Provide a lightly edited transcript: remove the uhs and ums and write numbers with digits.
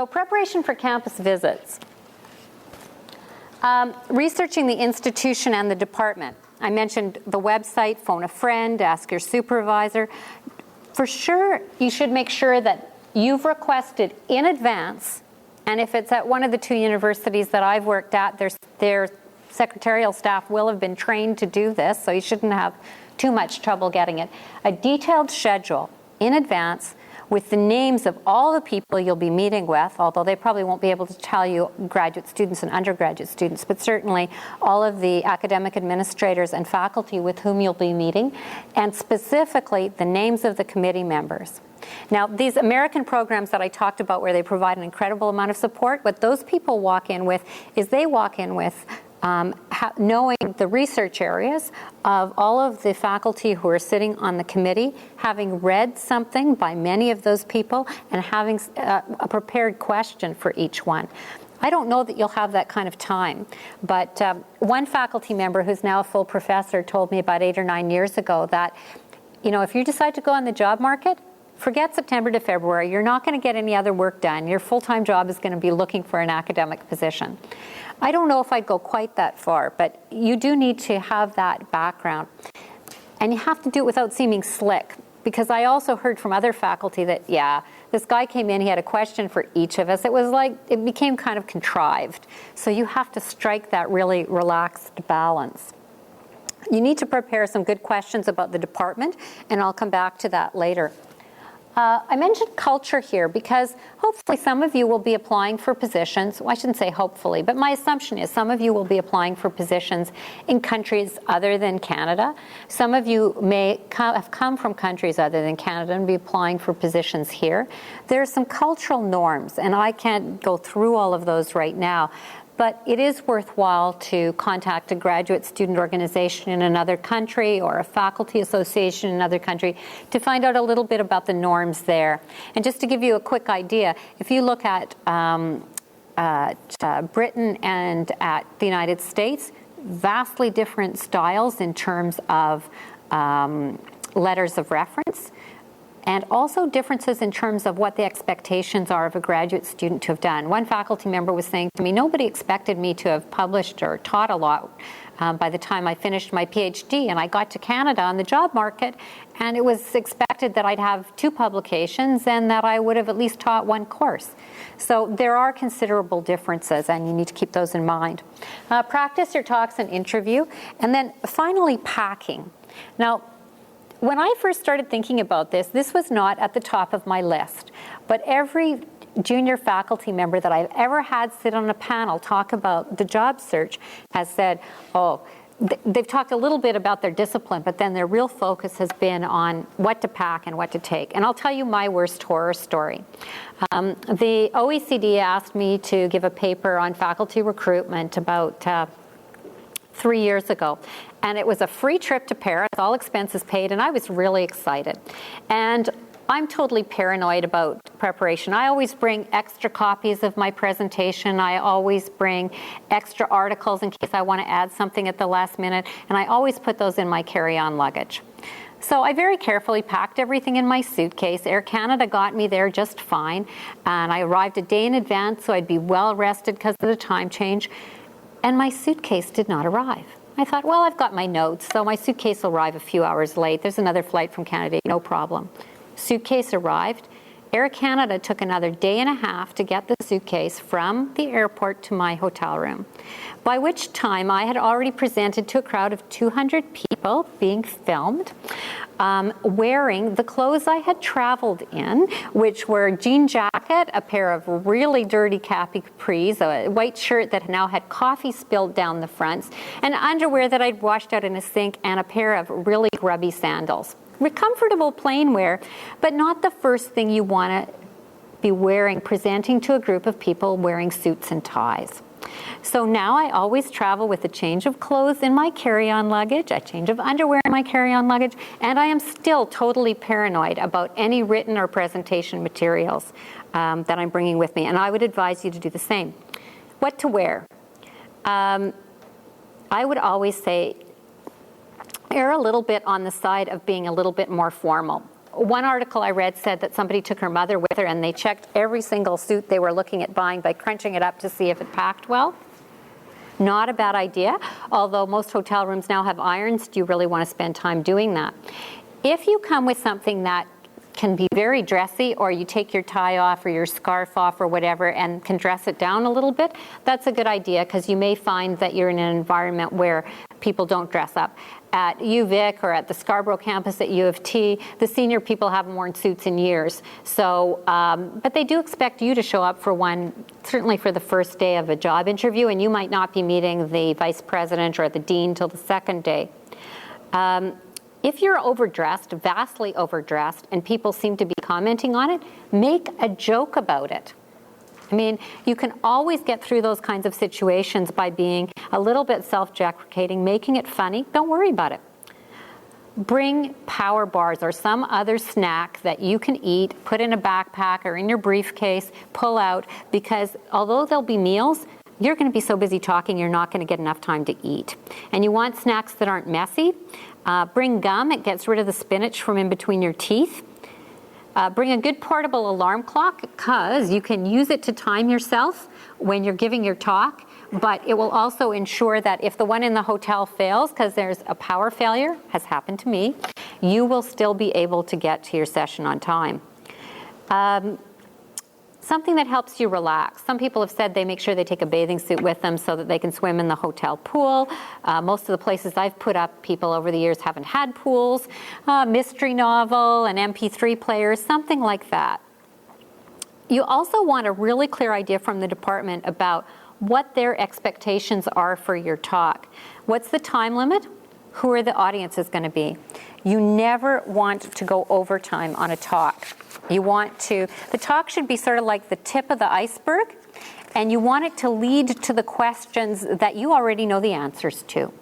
So preparation for campus visits. Researching the institution and the department. I mentioned the website, phone a friend, ask your supervisor. For sure, you should make sure that you've requested in advance, and if it's at one of the two universities that I've worked at, their secretarial staff will have been trained to do this, so you shouldn't have too much trouble getting it. A detailed schedule in advance with the names of all the people you'll be meeting with, although they probably won't be able to tell you graduate students and undergraduate students, but certainly all of the academic administrators and faculty with whom you'll be meeting, and specifically the names of the committee members. Now, these American programs that I talked about where they provide an incredible amount of support, what those people walk in with is they walk in with knowing the research areas of all of the faculty who are sitting on the committee, having read something by many of those people, and having a prepared question for each one. I don't know that you'll have that kind of time, but one faculty member who's now a full professor told me about 8 or 9 years ago that, you know, if you decide to go on the job market, forget September to February. You're not going to get any other work done. Your full-time job is going to be looking for an academic position. I don't know if I'd go quite that far, but you do need to have that background. And you have to do it without seeming slick, because I also heard from other faculty that, yeah, this guy came in, he had a question for each of us. It was like, it became kind of contrived. So you have to strike that really relaxed balance. You need to prepare some good questions about the department, and I'll come back to that later. I mentioned culture here because hopefully some of you will be applying for positions. Well, I shouldn't say hopefully, but my assumption is some of you will be applying for positions in countries other than Canada. Some of you may have come from countries other than Canada and be applying for positions here. There are some cultural norms, and I can't go through all of those right now. But it is worthwhile to contact a graduate student organization in another country or a faculty association in another country to find out a little bit about the norms there. And just to give you a quick idea, if you look at Britain and at the United States, vastly different styles in terms of letters of reference, and also differences in terms of what the expectations are of a graduate student to have done. One faculty member was saying to me, nobody expected me to have published or taught a lot by the time I finished my PhD, and I got to Canada on the job market, and it was expected that I'd have 2 publications and that I would have at least taught 1 course. So there are considerable differences, and you need to keep those in mind. Practice your talks and interview, and then finally packing. Now, when I first started thinking about this, this was not at the top of my list. But every junior faculty member that I've ever had sit on a panel talk about the job search has said, oh, they've talked a little bit about their discipline, but then their real focus has been on what to pack and what to take. And I'll tell you my worst horror story. The OECD asked me to give a paper on faculty recruitment about 3 years ago. And it was a free trip to Paris, all expenses paid, and I was really excited. And I'm totally paranoid about preparation. I always bring extra copies of my presentation. I always bring extra articles in case I want to add something at the last minute, and I always put those in my carry-on luggage. So I very carefully packed everything in my suitcase. Air Canada got me there just fine, and I arrived a day in advance so I'd be well rested because of the time change, and my suitcase did not arrive. I thought, well, I've got my notes, so my suitcase will arrive a few hours late. There's another flight from Canada, no problem. Suitcase arrived. Air Canada took another day and a half to get the suitcase from the airport to my hotel room, by which time I had already presented to a crowd of 200 people being filmed, wearing the clothes I had traveled in, which were a jean jacket, a pair of really dirty Cappy Capris, a white shirt that now had coffee spilled down the fronts, and underwear that I'd washed out in a sink, and a pair of really grubby sandals. Comfortable plain wear, but not the first thing you want to be wearing, presenting to a group of people wearing suits and ties. So now I always travel with a change of clothes in my carry-on luggage, a change of underwear in my carry-on luggage, and I am still totally paranoid about any written or presentation materials that I'm bringing with me, and I would advise you to do the same. What to wear? I would always say err a little bit on the side of being a little bit more formal. One article I read said that somebody took her mother with her and they checked every single suit they were looking at buying by crunching it up to see if it packed well. Not a bad idea, although most hotel rooms now have irons. Do you really want to spend time doing that? If you come with something that can be very dressy, or you take your tie off or your scarf off or whatever and can dress it down a little bit, that's a good idea, because you may find that you're in an environment where people don't dress up. At UVic or at the Scarborough campus at U of T, the senior people haven't worn suits in years. So, but they do expect you to show up for one, certainly for the first day of a job interview, and you might not be meeting the vice president or the dean till the second day. If you're overdressed, vastly overdressed, and people seem to be commenting on it, make a joke about it. I mean, you can always get through those kinds of situations by being a little bit self-deprecating, making it funny. Don't worry about it. Bring power bars or some other snack that you can eat, put in a backpack or in your briefcase, pull out, because although there'll be meals, you're going to be so busy talking, you're not going to get enough time to eat. And you want snacks that aren't messy. Bring gum. It gets rid of the spinach from in between your teeth. Bring a good portable alarm clock, because you can use it to time yourself when you're giving your talk, but it will also ensure that if the one in the hotel fails, because there's a power failure, has happened to me, you will still be able to get to your session on time. Something that helps you relax. Some people have said they make sure they take a bathing suit with them so that they can swim in the hotel pool. Most of the places I've put up, people over the years haven't had pools. Mystery novel, an MP3 player, something like that. You also want a really clear idea from the department about what their expectations are for your talk. What's the time limit? Who are the audiences going to be? You never want to go overtime on a talk. The talk should be sort of like the tip of the iceberg, and you want it to lead to the questions that you already know the answers to.